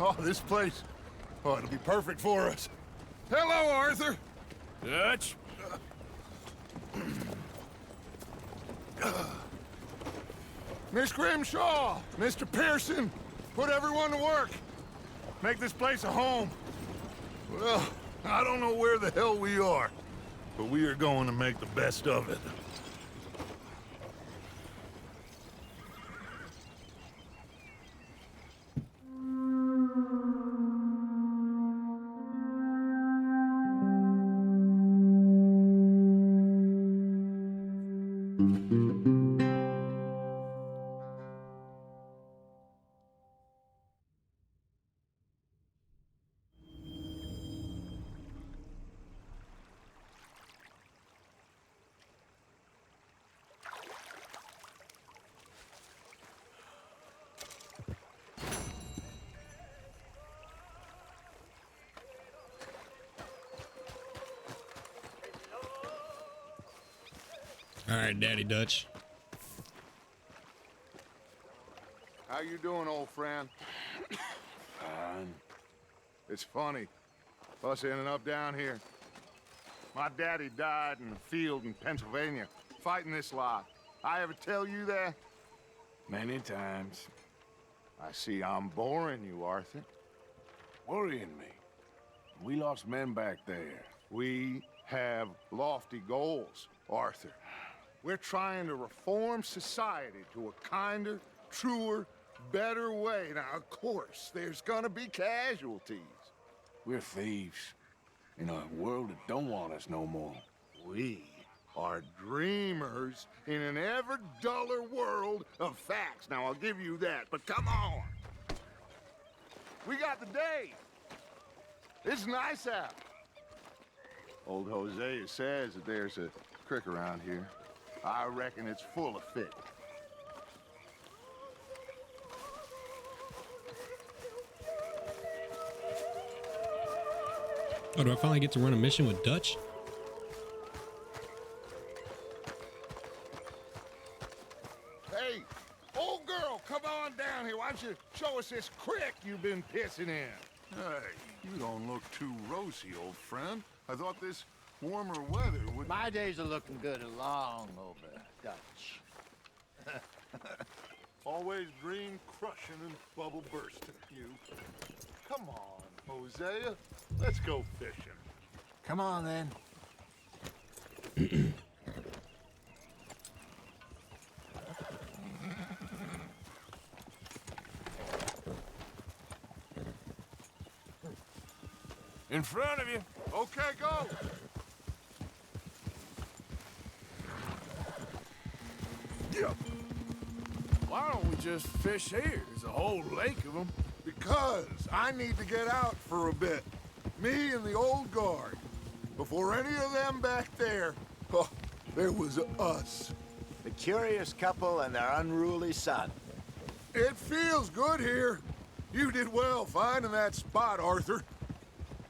Oh, this place. Oh, it'll be perfect for us. Hello, Arthur. Dutch? Miss Grimshaw, Mr. Pearson, put everyone to work. Make this place a home. Well, I don't know where the hell we are, but we are going to make the best of it. All right, Daddy Dutch. How you doing, old friend? Fine. It's funny, us ending up down here. My daddy died in the field in Pennsylvania, fighting this lot. I ever tell you that? Many times. I see I'm boring you, Arthur. Worrying me. We lost men back there. We have lofty goals, Arthur. We're trying to reform society to a kinder, truer, better way. Now, of course, there's gonna be casualties. We're thieves. In a world that don't want us no more. We are dreamers in an ever duller world of facts. Now, I'll give you that, but come on. We got the day. It's nice out. Old Hosea says that there's a creek around here. I reckon it's full of fish. Oh, do I finally get to run a mission with Dutch? Hey, old girl, come on down here. Why don't you show us this creek you've been pissing in? Hey, you don't look too rosy, old friend. I thought this warmer weather would... My days are looking good along over, Dutch. Always dream crushing and bubble bursting, you. Come on, Hosea. Let's go fishing. Come on, then. In front of you. Okay, go. Yeah. Why don't we just fish here? There's a whole lake of them. Because I need to get out for a bit. Me and the old guard. Before any of them back there, oh, there was us. The curious couple and their unruly son. It feels good here. You did well finding that spot, Arthur.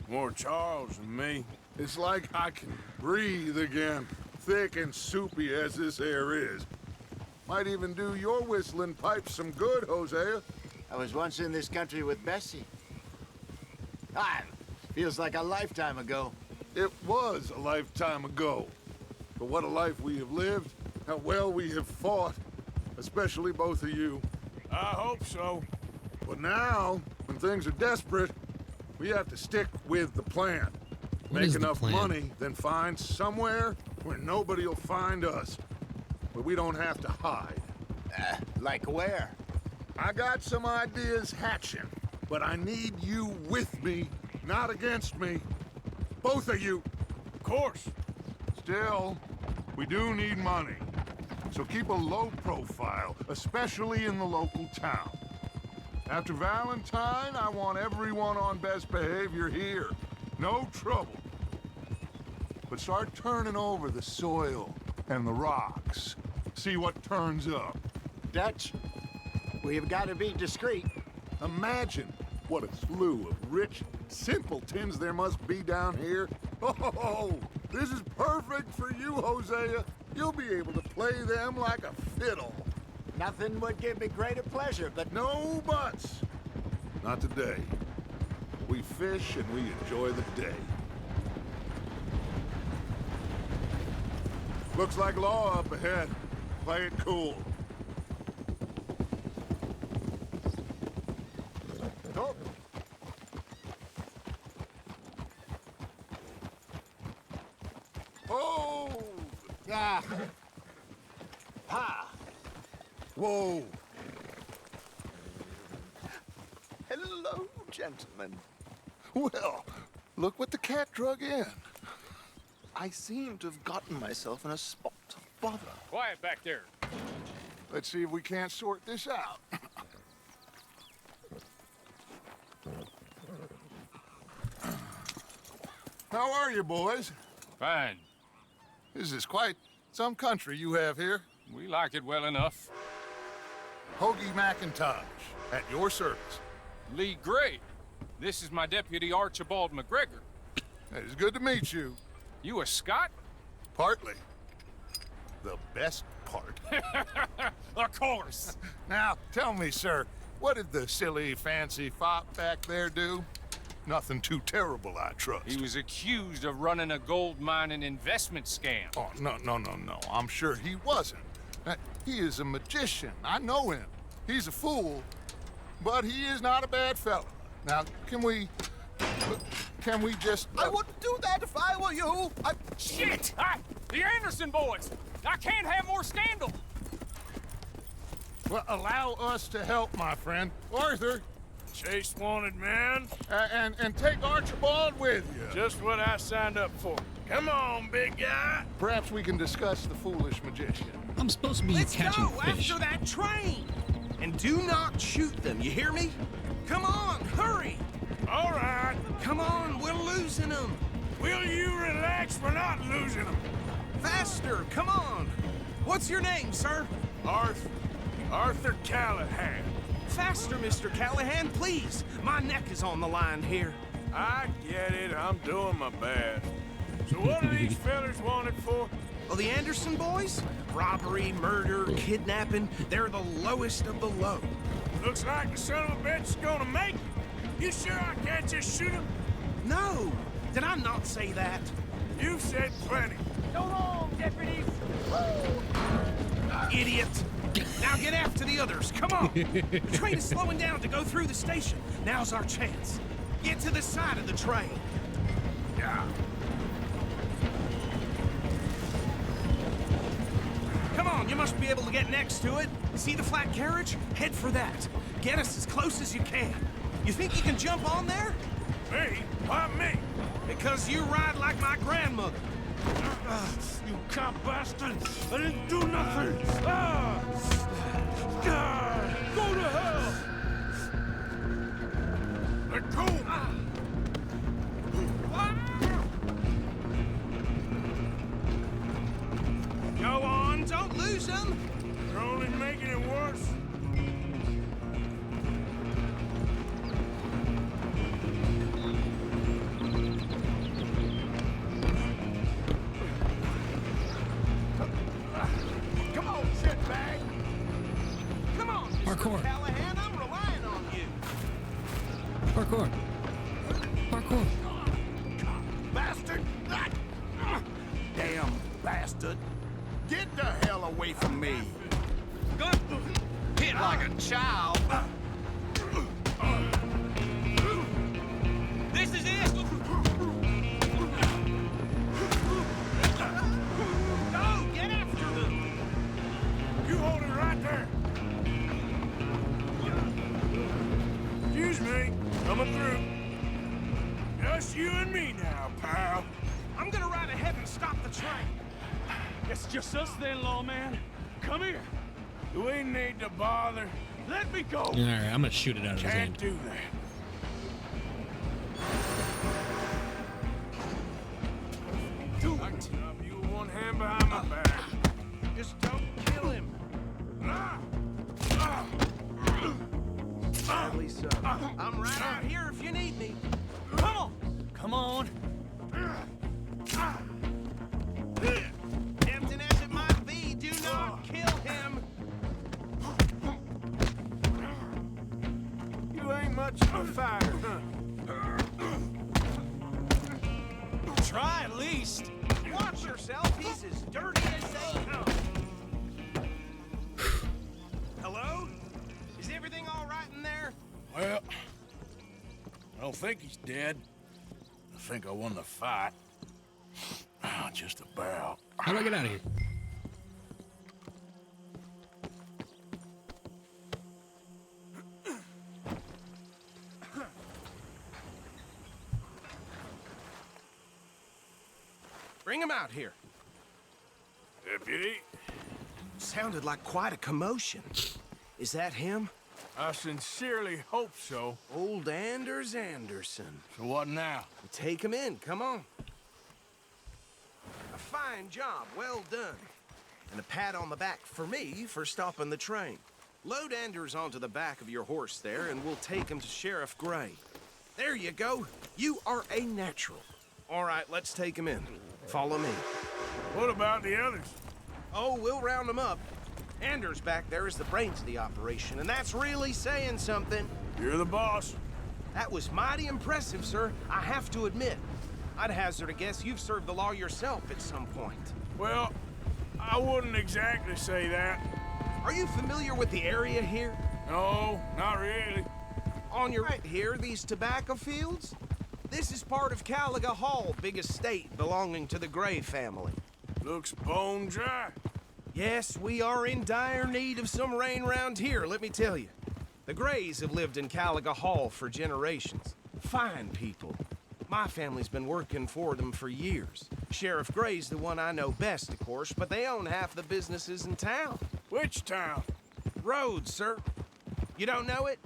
More Charles than me. It's like I can breathe again, thick and soupy as this air is. Might even do your whistling pipes some good, Hosea. I was once in this country with Bessie. Ah, feels like a lifetime ago. It was a lifetime ago. But what a life we have lived, how well we have fought, especially both of you. I hope so. But now, when things are desperate, we have to stick with the plan. What Make is the enough plan? money, then find somewhere where nobody will find us. Where we don't have to hide. Like where? I got some ideas hatching, but I need you with me, not against me. Both of you. Of course. Still, we do need money. So keep a low profile, especially in the local town. After Valentine, I want everyone on best behavior here. No trouble. But start turning over the soil and the rocks. See what turns up. Dutch, we've got to be discreet. Imagine what a slew of rich simpletons there must be down here. Oh, this is perfect for you, Hosea. You'll be able to play them like a fiddle. Nothing would give me greater pleasure, but No buts. Not today. We fish and we enjoy the day. Looks like law up ahead. Play it cool. Go. Oh! Ah. Ha. Whoa! Hello, gentlemen. Well, look what the cat drug in. I seem to have gotten myself in a spot of bother. Quiet back there. Let's see if we can't sort this out. How are you, boys? Fine. This is quite some country you have here. We like it well enough. Hoagie McIntosh, at your service. Lee Gray. This is my deputy Archibald McGregor. It's good to meet you. You a Scot? Partly. The best part. Of course. Now, tell me, sir, what did the silly, fancy fop back there do? Nothing too terrible, I trust. He was accused of running a gold mining investment scam. Oh, no. I'm sure he wasn't. He is a magician. I know him. He's a fool, but he is not a bad fellow. Now, can we just... I wouldn't do that if I were you. Shit! The Anderson boys! I can't have more scandal! Well, allow us to help, my friend. Arthur, Chase wanted man. and take Archibald with you. Just what I signed up for. Come on, big guy. Perhaps we can discuss the foolish magician. I'm supposed to be Let's catching go fish. after that train! And do not shoot them, you hear me? Come on, hurry! All right. Come on, we're losing them! Will you relax? We're not losing them. Faster, come on! What's your name, sir? Arthur Callahan. Faster, Mr. Callahan, please! My neck is on the line here. I get it. I'm doing my best. So what are these fellas wanted for? Well, the Anderson boys? Robbery, murder, kidnapping, they're the lowest of the low. Looks like the son of a bitch is gonna make it. You sure I can't just shoot him? No! Did I not say that? You've said plenty. So long, deputies! Idiot! Now get after the others, come on! The train is slowing down to go through the station. Now's our chance. Get to the side of the train. Yeah. Come on, you must be able to get next to it. See the flat carriage? Head for that. Get us as close as you can. You think you can jump on there? Me? Why me? Because you ride like my grandmother. You cop bastard! I didn't do nothing! Go to hell! Let go! Go on, don't lose them. You're only making it worse. Come on, shitbag. Come on, Mr. Parkour. Callahan, I'm relying on you. Parkour. Parkour. Bastard! Damn bastard! Get the hell away from me! Good. Hit like a child. This is it. Go, get after them. You hold it right there. Excuse me, coming through. Just you and me now, pal. I'm gonna ride ahead and stop the train. It's just us then, lawman. Come here. Do we need to bother? Let me go. All right, I'm gonna shoot it out of his Can't hand. do that. Do I it. can rub you with one hand behind my back. Just don't kill him. Sadly so. I'm right out here if you need me. Come on. Come on. Tempting as it might be, do not kill him. You ain't much of a fighter, huh? Try at least. Watch yourself. He's as dirty as they come. Hello? Is everything all right in there? Well, I don't think he's dead. I think I won the fight. Just about. How do I get out of here? Bring him out here. Deputy, Sounded like quite a commotion. Is that him? I sincerely hope so. Old Anders Anderson. So what now? Take him in, come on. A fine job, well done. And a pat on the back for me for stopping the train. Load Anders onto the back of your horse there, and we'll take him to Sheriff Gray. There you go. You are a natural. All right, let's take him in. Follow me. What about the others? Oh, we'll round them up. Anders back there is the brains of the operation, and that's really saying something. You're the boss. That was mighty impressive, sir. I have to admit. I'd hazard a guess you've served the law yourself at some point. Well, I wouldn't exactly say that. Are you familiar with the area here? No, not really. On your right here, these tobacco fields? This is part of Caliga Hall, big estate belonging to the Gray family. Looks bone dry. Yes, we are in dire need of some rain round here, let me tell you. The Grays have lived in Caliga Hall for generations. Fine people. My family's been working for them for years. Sheriff Gray's the one I know best, of course, but they own half the businesses in town. Which town? Rhodes, sir. You don't know it?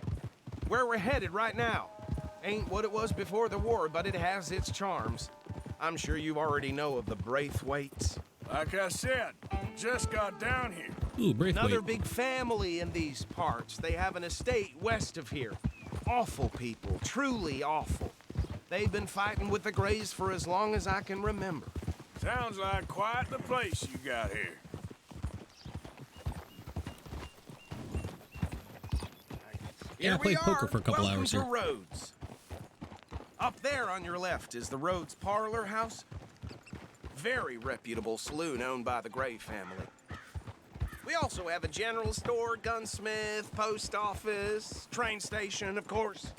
Where we're headed right now. Ain't what it was before the war, but it has its charms. I'm sure you already know of the Braithwaites. Like I said, just got down here. Ooh, Braithwaite. Another big family in these parts. They have an estate west of here. Awful people, truly awful. They've been fighting with the Grays for as long as I can remember. Sounds like quite the place you got here. Yeah, I Here we played poker are. for a couple Welcome hours to here. Rhodes. Up there on your left is the Rhodes Parlor House. Very reputable saloon owned by the Gray family. We also have a general store, gunsmith, post office, train station, of course.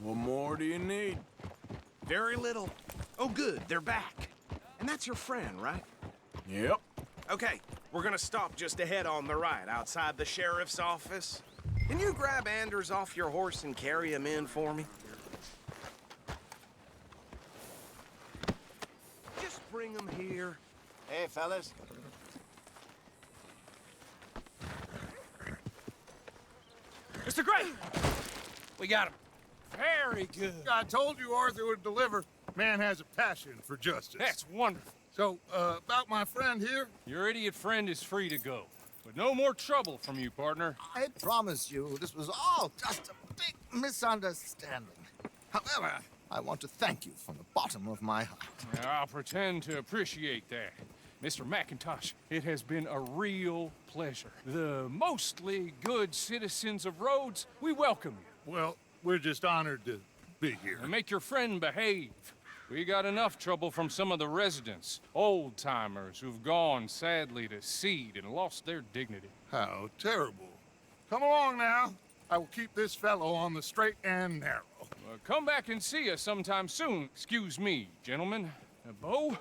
What more do you need? Very little. Oh, good, they're back. And that's your friend, right? Yep. Okay, we're gonna stop just ahead on the right, outside the sheriff's office. Can you grab Anders off your horse and carry him in for me? Just bring him here. Hey, fellas. Mr. Gray! We got him. Very good. I told you Arthur would deliver. Man has a passion for justice. That's wonderful. So, about my friend here? Your idiot friend is free to go. But no more trouble from you, partner. I promise you, this was all just a big misunderstanding. However, I want to thank you from the bottom of my heart. I'll pretend to appreciate that. Mr. McIntosh, it has been a real pleasure. The mostly good citizens of Rhodes, we welcome you. Well, we're just honored to be here. And make your friend behave. We got enough trouble from some of the residents, old-timers who've gone, sadly, to seed and lost their dignity. How terrible. Come along now. I will keep this fellow on the straight and narrow. Come back and see us sometime soon. Excuse me, gentlemen. Bo,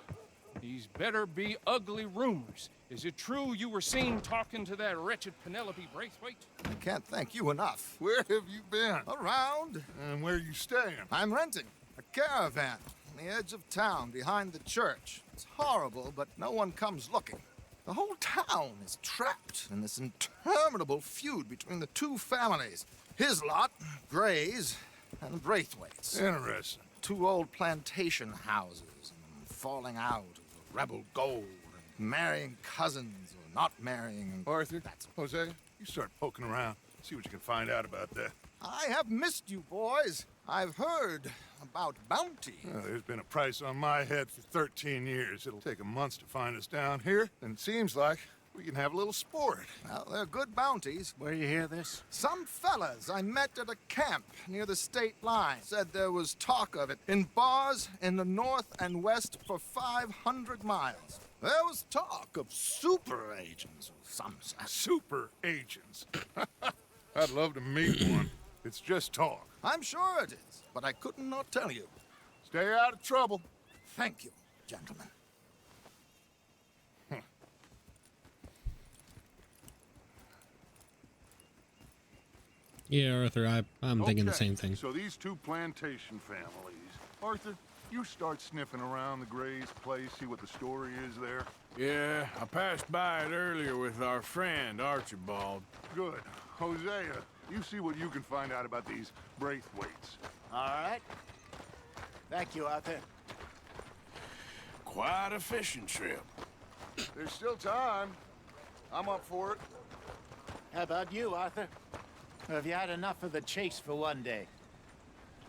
these better be ugly rumors. Is it true you were seen talking to that wretched Penelope Braithwaite? I can't thank you enough. Where have you been? Around, And where you staying? I'm renting a caravan on the edge of town behind the church. It's horrible, but no one comes looking. The whole town is trapped in this interminable feud between the two families. His lot, Gray's, and Braithwaite's. Interesting. Two old plantation houses, and falling out of the rebel gold, and marrying cousins or not marrying. And Arthur, that's Jose, you start poking around. See what you can find out about that. I have missed you, boys. I've heard about bounty. Well, there's been a price on my head for 13 years. It'll take a month to find us down here, and it seems like We can have a little sport. Well, they're good bounties. Where you hear this? Some fellas I met at a camp near the state line said there was talk of it in bars in the north and west for 500 miles. There was talk of super agents of some sort. Super agents. I'd love to meet one. It's just talk. I'm sure it is, but I couldn't not tell you. Stay out of trouble. Thank you, gentlemen. Yeah, Arthur, I'm thinking the Okay, same thing. So these two plantation families. Arthur, you start sniffing around the Gray's place, see what the story is there. Yeah, I passed by it earlier with our friend, Archibald. Good. Hosea, you see what you can find out about these Braithwaites. All right. Thank you, Arthur. Quite a fishing trip. There's still time. I'm up for it. How about you, Arthur? Or have you had enough of the chase for one day?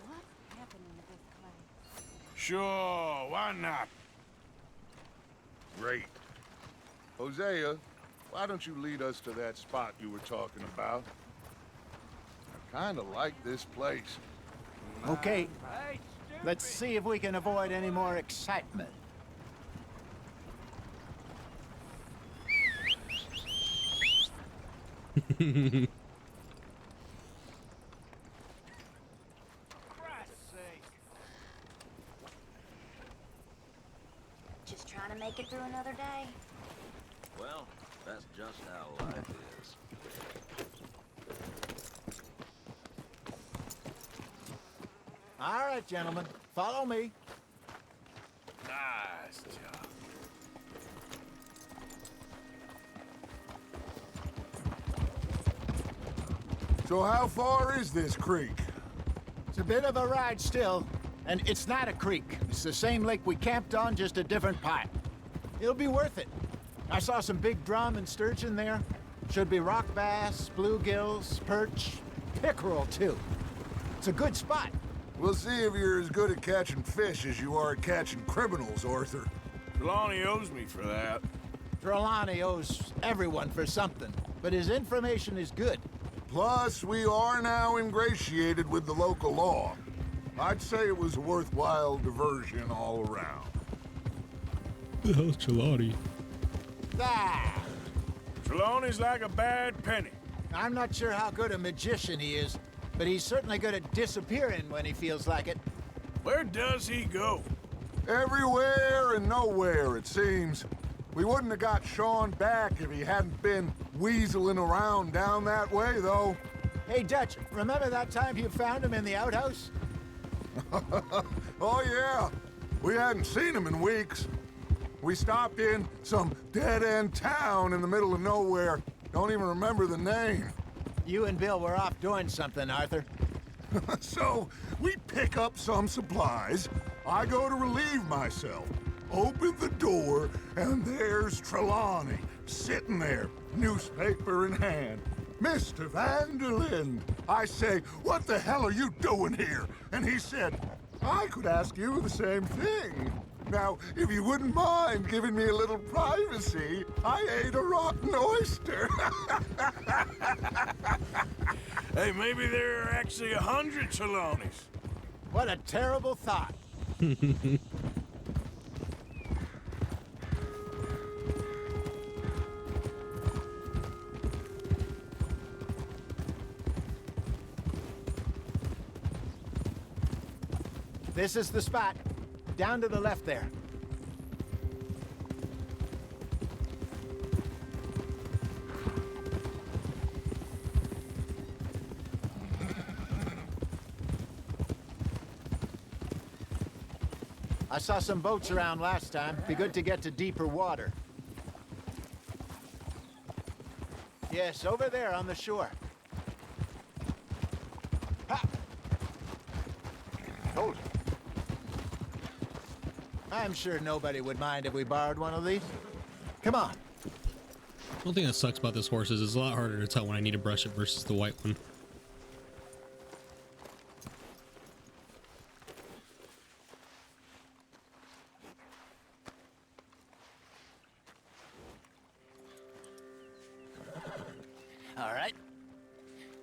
What's happening to this place? Sure, why not? Great. Hosea, why don't you lead us to that spot you were talking about? I kind of like this place. Okay. Let's see if we can avoid any more excitement. Just trying to make it through another day. Well, that's just how life is. All right, gentlemen. Follow me. Nice job. So how far is this creek? It's a bit of a ride still, and it's not a creek. It's the same lake we camped on, just a different part. It'll be worth it. I saw some big drum and sturgeon there. Should be rock bass, bluegills, perch, pickerel, too. It's a good spot. We'll see if you're as good at catching fish as you are at catching criminals, Arthur. Trelawney owes me for that. Trelawney owes everyone for something, but his information is good. Plus, we are now ingratiated with the local law. I'd say it was a worthwhile diversion all around. The hell's Trelawney? Ah! Trelawney's like a bad penny. I'm not sure how good a magician he is, but he's certainly good at disappearing when he feels like it. Where does he go? Everywhere and nowhere, it seems. We wouldn't have got Sean back if he hadn't been weaseling around down that way, though. Hey, Dutch, remember that time you found him in the outhouse? Oh, yeah. We hadn't seen him in weeks. We stopped in some dead-end town in the middle of nowhere. Don't even remember the name. You and Bill were off doing something, Arthur. So, we pick up some supplies. I go to relieve myself. Open the door, and there's Trelawney, sitting there, newspaper in hand. Mr. Van der Linde. I say, what the hell are you doing here? And he said, I could ask you the same thing. Now, if you wouldn't mind giving me a little privacy, I ate a rotten oyster. Hey, maybe there are actually 100 Trelawneys. What a terrible thought. This is the spot. Down to the left there. I saw some boats around last time. Be good to get to deeper water. Yes, over there on the shore. Ha! Hold it. I'm sure nobody would mind if we borrowed one of these. Come on. The only thing that sucks about this horse is it's a lot harder to tell when I need to brush it versus the white one.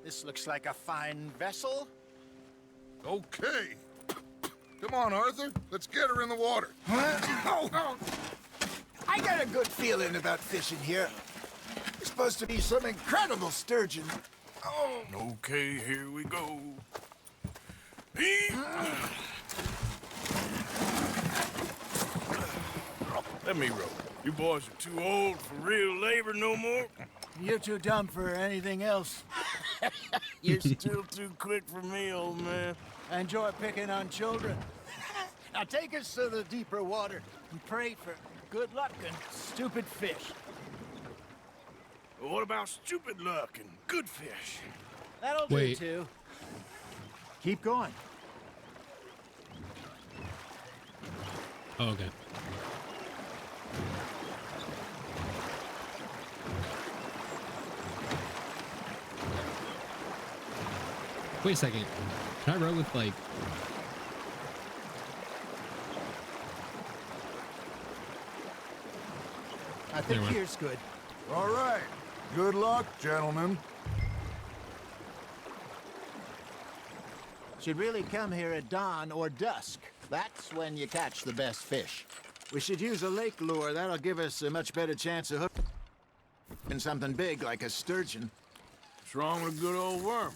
This looks like a fine vessel. Okay. Come on, Arthur. Let's get her in the water. Oh. I got a good feeling about fishing here. There's supposed to be some incredible sturgeon. Oh. Okay, here we go. Let me row. You boys are too old for real labor no more. You're too dumb for anything else. You're still too quick for me, old man. I enjoy picking on children. Now take us to the deeper water and pray for good luck and stupid fish. Well, what about stupid luck and good fish? That'll do Wait. too. Keep going. Oh, okay. Wait a second. Can I row with, like... I think Anyway. here's good. All right. Good luck, gentlemen. Should really come here at dawn or dusk. That's when you catch the best fish. We should use a lake lure. That'll give us a much better chance of hooking something big like a sturgeon. What's wrong with a good old worm?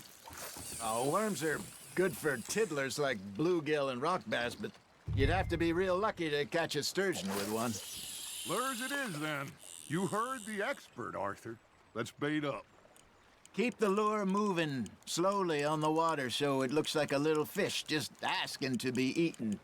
Oh, worms are good for tiddlers like bluegill and rock bass, but you'd have to be real lucky to catch a sturgeon with one. Lures it is, then. You heard the expert, Arthur. Let's bait up. Keep the lure moving slowly on the water so it looks like a little fish just asking to be eaten.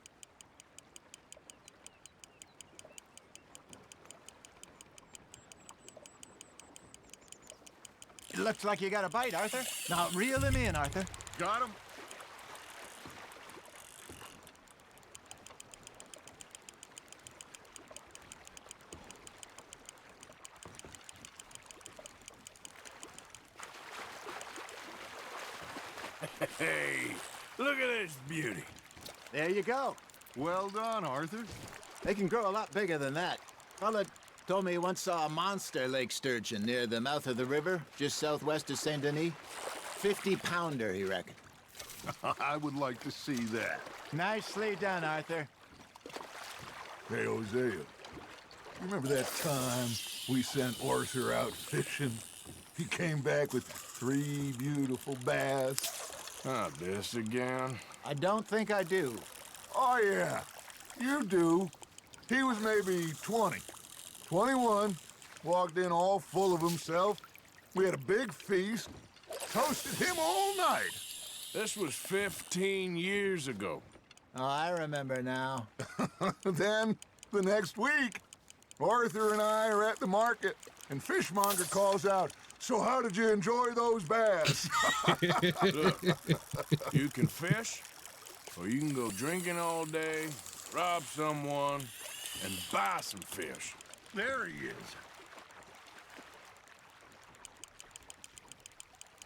It looks like you got a bite, Arthur. Now reel him in, Arthur. Got him? Hey, look at this beauty. There you go. Well done, Arthur. They can grow a lot bigger than that. Fella told me he once saw a monster lake sturgeon near the mouth of the river, just southwest of Saint Denis. 50-pounder, he reckoned. I would like to see that. Nicely done, Arthur. Hey, Hosea. You remember that time we sent Arthur out fishing? He came back with 3 beautiful bass. Not this again. I don't think I do. Oh, yeah. You do. He was maybe 20. 21. Walked in all full of himself. We had a big feast. Toasted him all night. This was 15 years ago. Oh, I remember now. Then, the next week, Arthur and I are at the market, and Fishmonger calls out, "So how did you enjoy those bass?" Look, you can fish, or you can go drinking all day, rob someone, and buy some fish. There he is.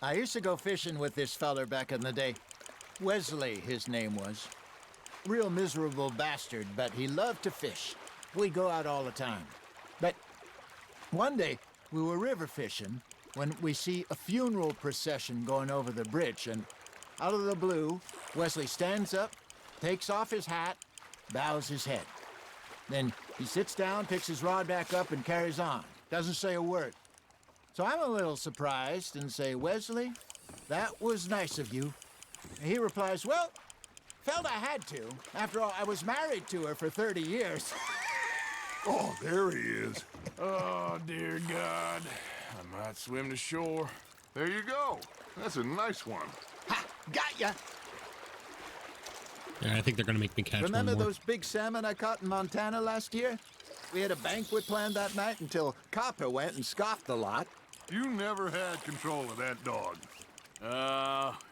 I used to go fishing with this feller back in the day. Wesley, his name was. Real miserable bastard, but he loved to fish. We'd go out all the time. But one day, we were river fishing when we see a funeral procession going over the bridge, and out of the blue, Wesley stands up, takes off his hat, bows his head. Then he sits down, picks his rod back up, and carries on. Doesn't say a word. So I'm a little surprised and say, "Wesley, that was nice of you." And he replies, "Well, felt I had to. After all, I was married to her for 30 years. Oh, there he is. Oh, dear God. I might swim to shore. There you go. That's a nice one. Ha! Got ya! Yeah, I think they're gonna make me catch Remember one more. those big salmon I caught in Montana last year? We had a banquet planned that night until Copper went and scoffed the lot. You never had control of that dog.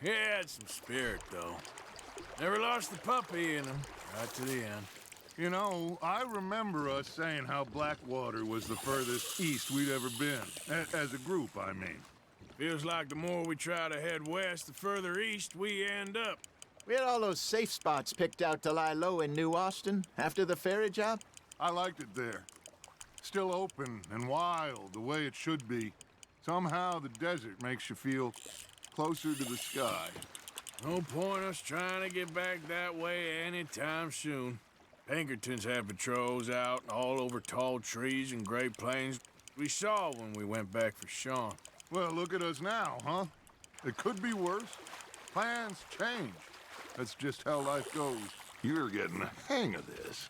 He had some spirit, though. Never lost the puppy in him, right to the end. You know, I remember us saying how Blackwater was the furthest east we'd ever been. As a group, I mean. Feels like the more we try to head west, the further east we end up. We had all those safe spots picked out to lie low in New Austin after the ferry job. I liked it there. Still open and wild, the way it should be. Somehow the desert makes you feel closer to the sky. No point us trying to get back that way anytime soon. Pinkertons have patrols out all over tall trees and Great Plains. We saw when we went back for Sean. Well, look at us now, huh? It could be worse. Plans change. That's just how life goes. You're getting the hang of this.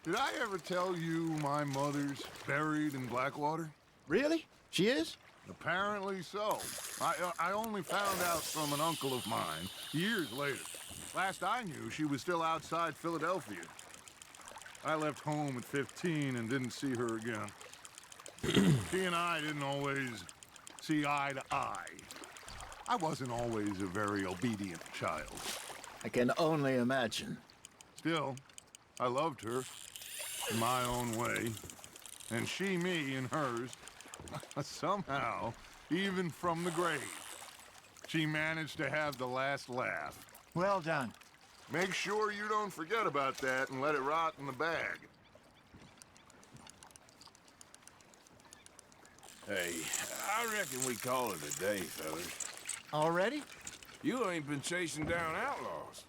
Did I ever tell you my mother's buried in Blackwater? Really? She is? Apparently so. I only found out from an uncle of mine years later. Last I knew, she was still outside Philadelphia. I left home at 15 and didn't see her again. She and I didn't always see eye to eye. I wasn't always a very obedient child. I can only imagine. Still, I loved her in my own way, and she me in hers. Somehow, even from the grave, she managed to have the last laugh. Well done. Make sure you don't forget about that and let it rot in the bag. Hey, I reckon we call it a day, fellas. Already? You ain't been chasing down outlaws.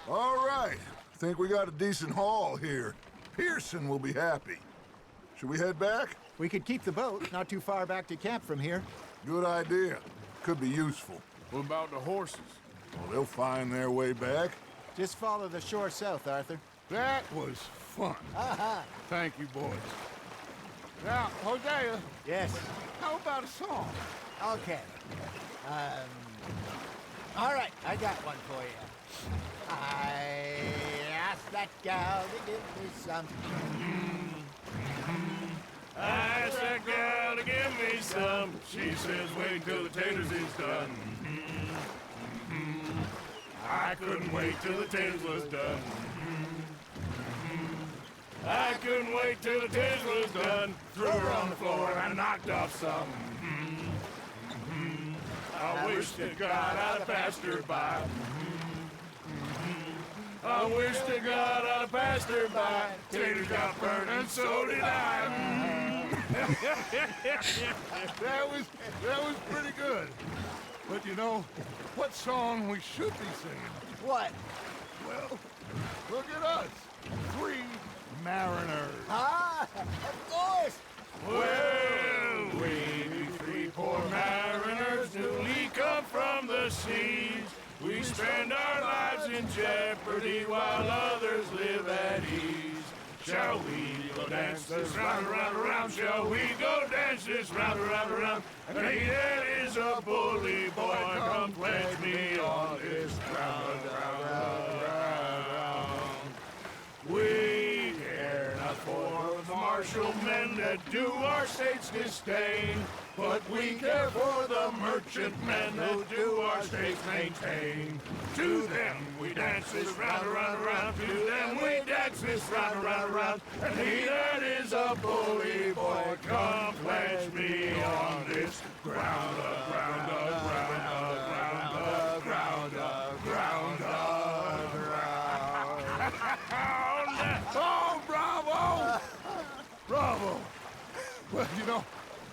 All right. Think we got a decent haul here. Pearson will be happy. Should we head back? We could keep the boat not too far back to camp from here. Good idea. Could be useful. What about the horses? Well, they'll find their way back. Just follow the shore south, Arthur. That was fun. Thank you, boys. Now, Hosea, Yes. how about a song? Okay. All right, I got one for you. I asked that gal to give me some. I asked that girl to give me some. She says wait till the taters is done. I couldn't wait till the taters was done. I couldn't wait till the taters was done. Threw her on the floor and I knocked off some. I wish to God I'd have passed her by. I wish to God I'd have passed her by. Taters got burned and so did I. That was pretty good. But you know, what song we should be singing? What? Well, look at us. 3 mariners. Ah, of course. Well, we be 3 poor mariners newly come from the seas. We spend our lives in jeopardy while others live at ease. Shall we go dance this round, around, around? Shall we go dance this round, around, around? And he that is a bully boy, come pledge me on this ground, ground. We care not for the martial men that do our state's disdain, but we care for the merchant men who do our states maintain. To them we dance this round, around, around. To them we dance this round, around, around. And he that is a bully boy, come pledge me on this ground, ground, ground, ground, ground, ground, ground. Oh, bravo! Bravo! Well, you know,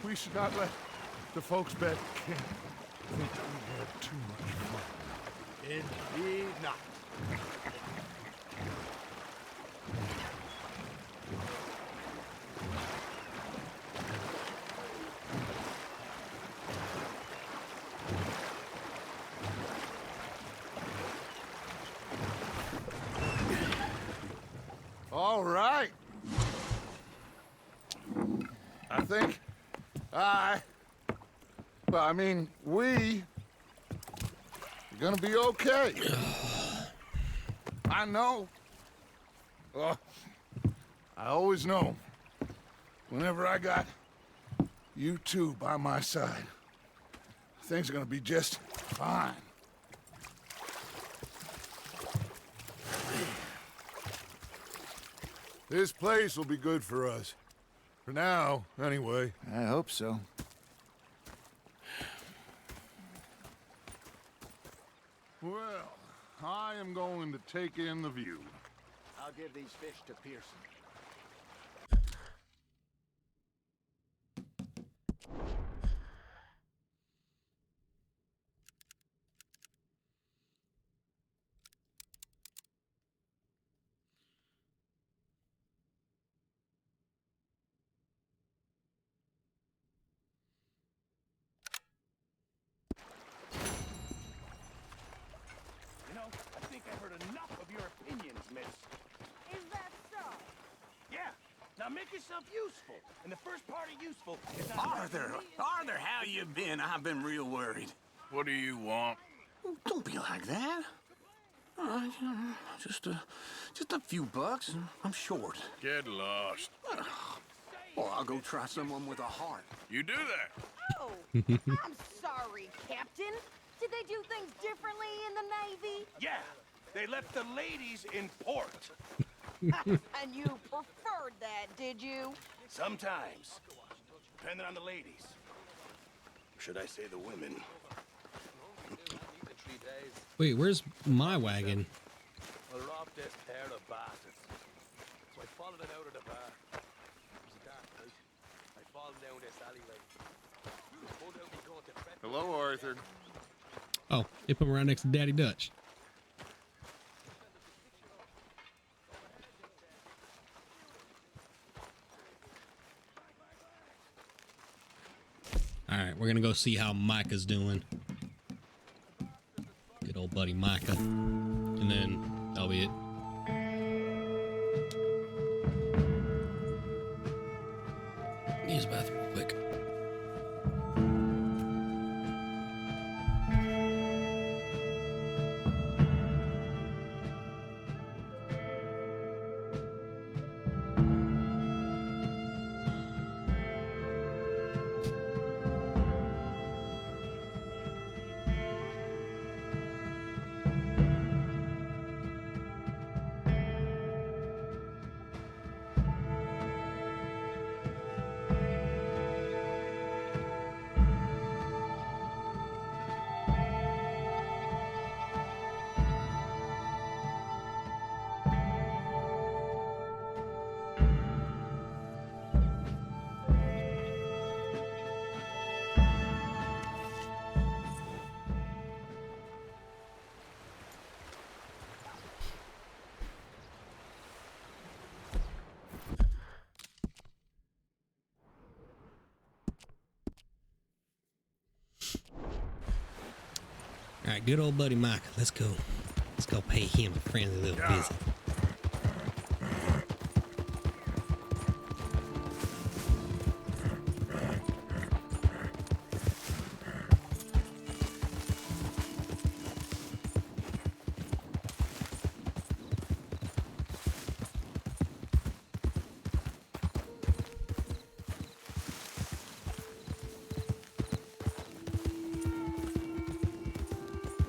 we should not let the folks back at camp think that we had too much fun. Indeed not. All right. I think we are gonna be okay. I know. I always know. Whenever I got you two by my side, things are gonna be just fine. This place will be good for us. For now, anyway. I hope so. Well, I am going to take in the view. I'll give these fish to Pearson. miss. Is that so? Yeah. Now make yourself useful. And the first part of useful is not... Arthur, how you been? I've been real worried. What do you want? Don't be like that. All right, just a few bucks. I'm short. Get lost. Well, I'll go try someone with a heart. You do that. Oh, I'm sorry, Captain. Did they do things differently in the Navy? Yeah. They left the ladies in port. And you preferred that, did you? Sometimes. Depending on the ladies. Should I say the women? Wait, where's my wagon? I robbed this pair of bastards. So I followed it out of the bar. It was a dark night. I followed down this alleyway. Pulled out my gun to threaten. Hello, Arthur. Oh, they put him right next to Daddy Dutch. All right, we're gonna go see how Micah's doing. Good old buddy Micah. And then that'll be it. Use the bathroom real quick. All right, good old buddy Micah. Let's go. Let's go pay him a friendly little visit.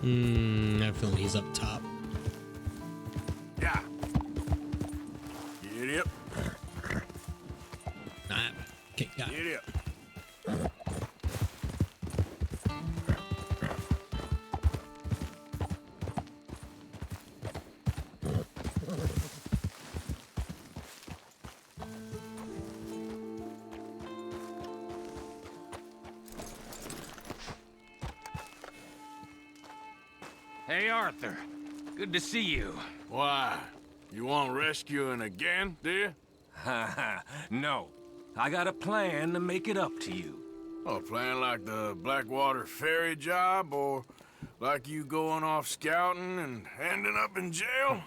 I have a feeling he's up top. Yeah. Get up. Okay, got it. Get up. Hey, Arthur. Good to see you. Why? You want rescuing again, do you? No. I got a plan to make it up to you. Oh, plan like the Blackwater ferry job, or like you going off scouting and ending up in jail?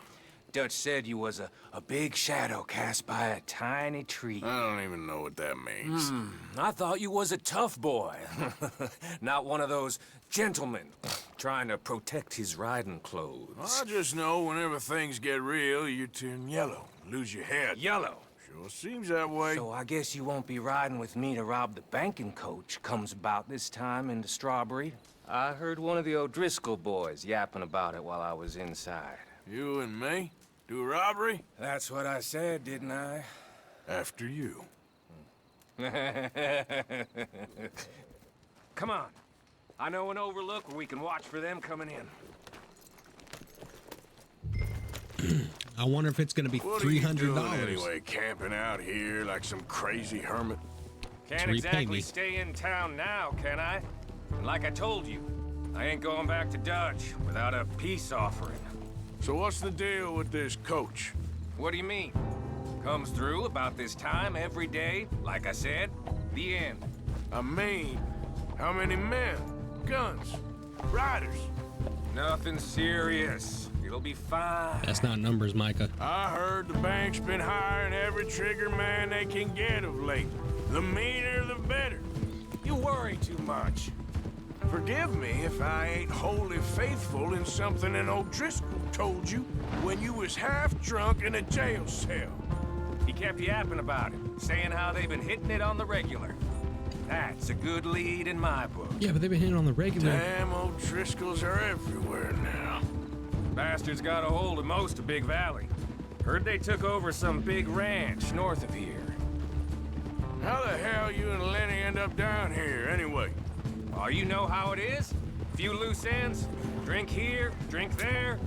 Dutch said you was a big shadow cast by a tiny tree. I don't even know what that means. I thought you was a tough boy. Not one of those gentlemen trying to protect his riding clothes. I just know whenever things get real, you turn yellow, lose your head. Yellow? Sure seems that way. So I guess you won't be riding with me to rob the banking coach comes about this time in the Strawberry. I heard one of the O'Driscoll boys yapping about it while I was inside. You and me? Do a robbery? That's what I said, didn't I? After you. Come on. I know an overlook where we can watch for them coming in. I wonder if it's going to be What are you $300. doing anyway, camping out here like some crazy hermit? Can't repay exactly me. stay in town now, can I? And like I told you, I ain't going back to Dutch without a peace offering. So what's the deal with this coach? What do you mean? Comes through about this time every day, like I said. The end. I mean, how many men, guns, riders? Nothing serious. It'll be fine. That's not numbers, Micah. I heard the bank's been hiring every trigger man they can get of late. The meaner, the better. You worry too much. Forgive me if I ain't wholly faithful in something an O'Driscoll told you when you was half drunk in a jail cell. He kept yapping about it, saying how they've been hitting it on the regular. That's a good lead in my book. Yeah, but they've been hitting on the regular. Damn O'Driscolls are everywhere now. Bastards got a hold of most of Big Valley. Heard they took over some big ranch north of here. How the hell you and Lenny end up down here, anyway? Oh, you know how it is? Few loose ends. Drink here, drink there.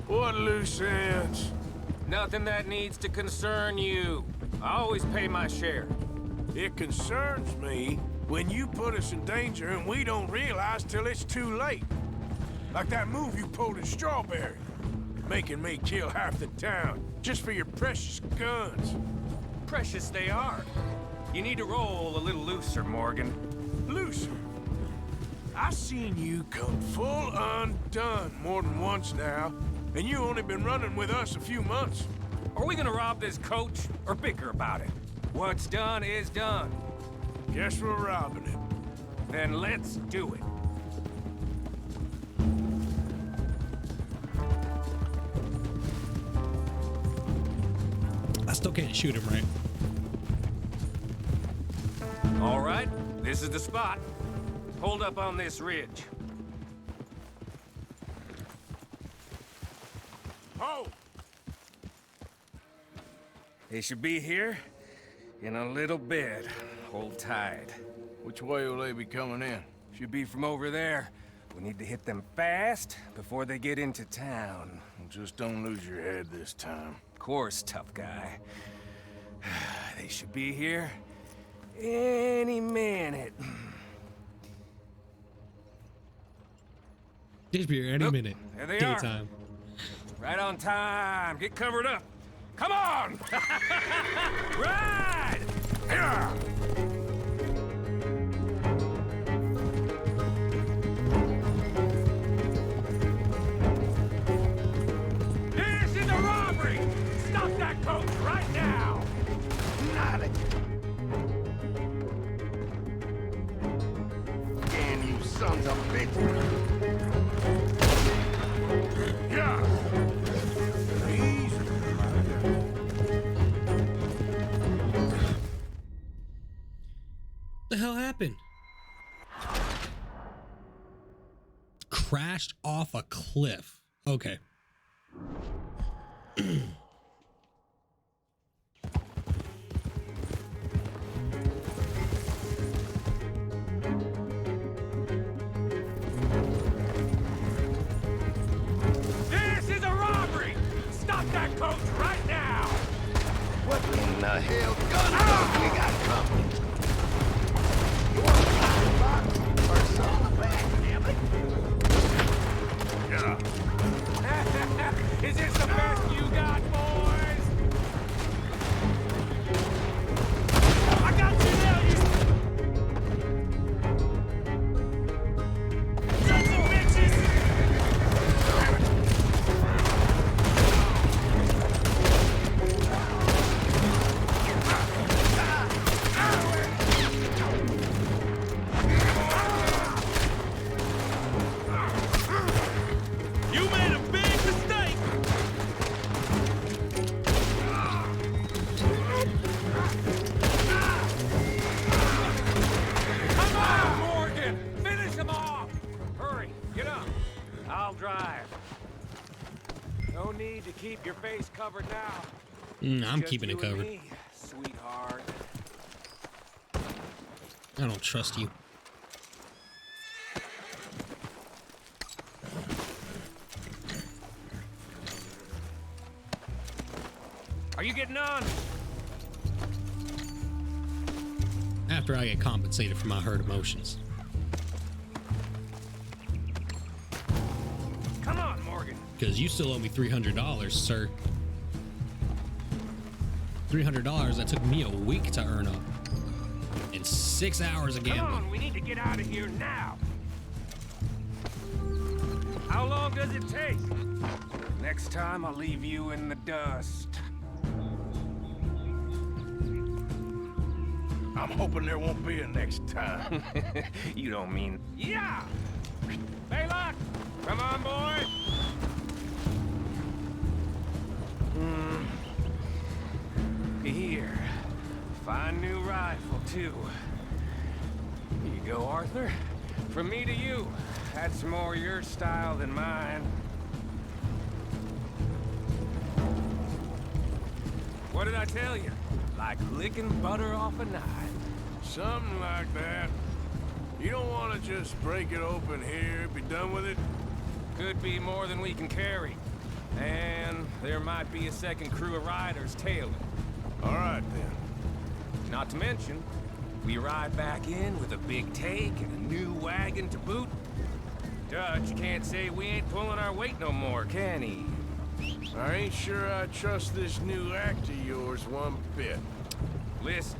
What loose ends? Nothing that needs to concern you. I always pay my share. It concerns me when you put us in danger and we don't realize till it's too late. Like that move you pulled in Strawberry. Making me kill half the town just for your precious guns. Precious they are. You need to roll a little looser, Morgan. Looser? I seen you come full undone more than once now, and you only been running with us a few months. Are we gonna rob this coach or bicker about it? What's done is done. Guess we're robbing it. Then let's do it. I still can't shoot him, right? All right, this is the spot. Hold up on this ridge. Ho! They should be here in a little bit. Hold tight. Which way will they be coming in? Should be from over there. We need to hit them fast before they get into town. Just don't lose your head this time. Of course, tough guy. They should be here any minute. They should be here any minute. There they Daytime. are. Right on time. Get covered up. Come on! Ride! Yeah! This is a robbery! Stop that coach right now! Not it! Damn you sons of bitches! Yeah! Easy. What the hell happened? Crashed off a cliff. Okay. This is a robbery! Stop that coach right now! What in the hell gun we got coming? You want to buy the box or some back, damn it? Yeah. Is this the best you got, boys? I got you now, you sons of bitches! You made a big mistake! Come on, Morgan! Finish him off! Hurry, get up. I'll drive. No need to keep your face covered now. I'm Just keeping you it and covered. me, sweetheart. I don't trust you. Are you getting on? After I get compensated for my hurt emotions. Come on, Morgan. Because you still owe me $300, sir. $300 that took me a week to earn up. And 6 hours of Come gambling. on, we need to get out of here now. How long does it take? Next time, I'll leave you in the dust. I'm hoping there won't be a next time. You don't mean... Yeah! Baylock! Come on, boy! Here. Fine new rifle, too. Here you go, Arthur. From me to you. That's more your style than mine. What did I tell you? Like licking butter off a knife. Something like that. You don't want to just break it open here, be done with it? Could be more than we can carry. And there might be a second crew of riders tailing. All right, then. Not to mention, we ride back in with a big take and a new wagon to boot. Dutch can't say we ain't pulling our weight no more, can he? I ain't sure I trust this new act of yours one bit. Listen,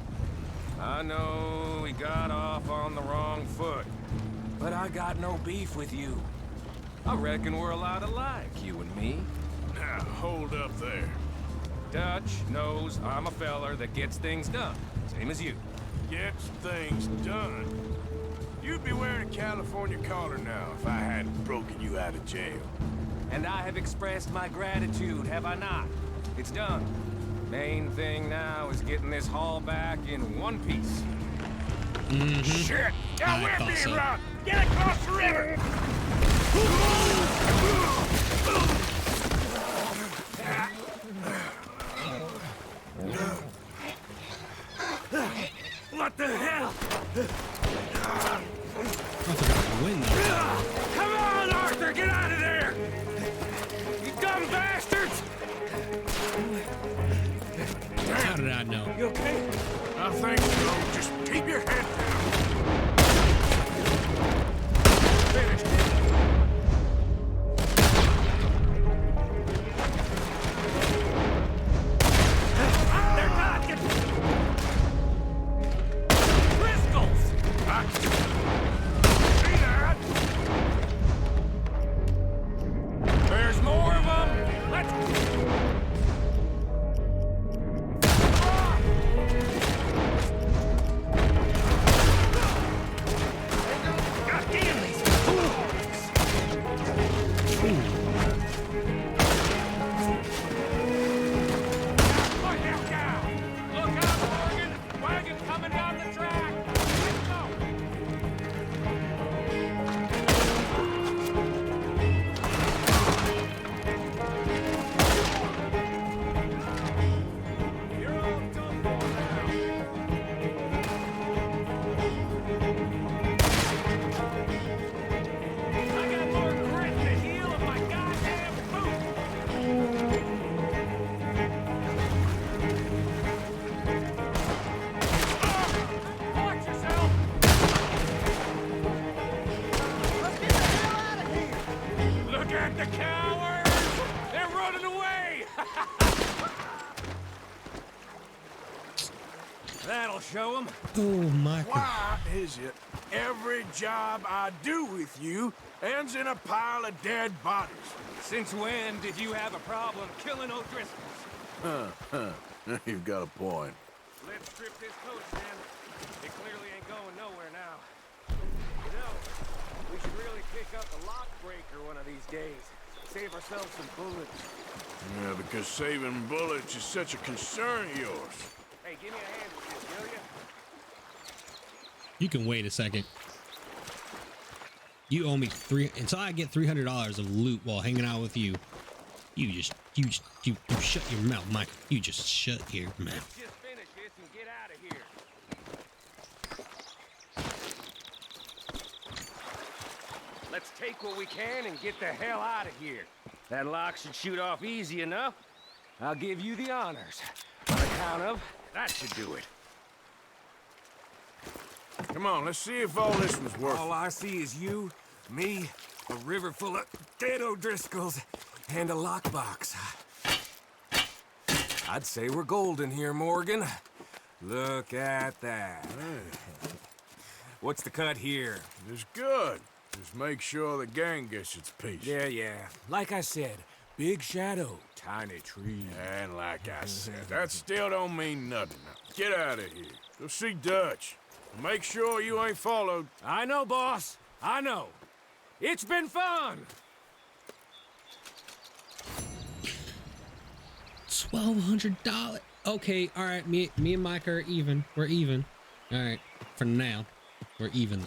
I know we got off on the wrong foot, but I got no beef with you. I reckon we're a lot alike, you and me. Now, hold up there. Dutch knows I'm a feller that gets things done, same as you. Gets things done. You'd be wearing a California collar now if I hadn't broken you out of jail. And I have expressed my gratitude, have I not? It's done. Main thing now is getting this haul back in one piece. Shit! Now I we're thought being so. robbed! Get across the river! What the hell? Arthur got the win though. Come on, Arthur, get out of there! You dumb bastards! How did I know? You okay? I think so. Just keep your head down. Finished. They're not getting... Crystals! See that? There's more of them! Let's... The cowards! They're running away! That'll show them. Oh, Micah. Why is it every job I do with you ends in a pile of dead bodies? Since when did you have a problem killing O'Driscolls? You've got a point. Let's strip this coach, then. It clearly ain't going nowhere now. You know, we should really pick up the lock breaker one of these days. Save ourselves some bullets. Yeah, because saving bullets is such a concern of yours. Hey, give me a hand with this, will ya? You can wait a second. You owe me until I get $300 of loot while hanging out with you. You shut your mouth, Mike. You just shut your mouth. Just finish this and get out of here. Let's take what we can and get the hell out of here. That lock should shoot off easy enough. I'll give you the honors. On account of, that should do it. Come on, let's see if all this was worth it. All I see is you, me, a river full of dead O'Driscolls, and a lockbox. I'd say we're golden here, Morgan. Look at that. What's the cut here? It's good. Just make sure the gang gets its piece. Yeah. Like I said, Big shadow, tiny tree. And like I said, that still don't mean nothing. Now, get out of here. Go see Dutch. Make sure you ain't followed. I know, boss. I know. It's been fun. $1,200. Okay, all right. Me and Mike are even. We're even. All right, for now, we're even.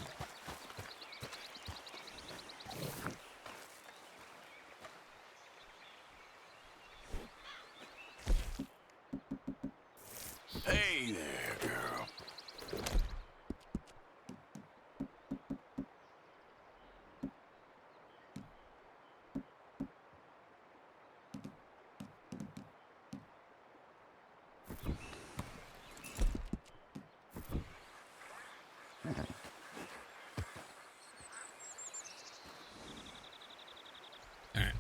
Hey there, girl. All right.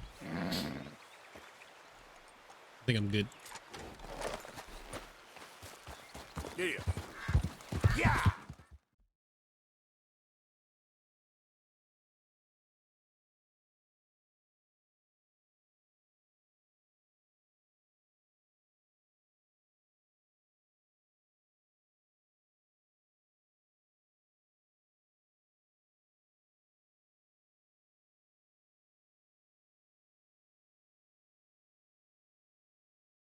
I think I'm good. Yeah. Yeah!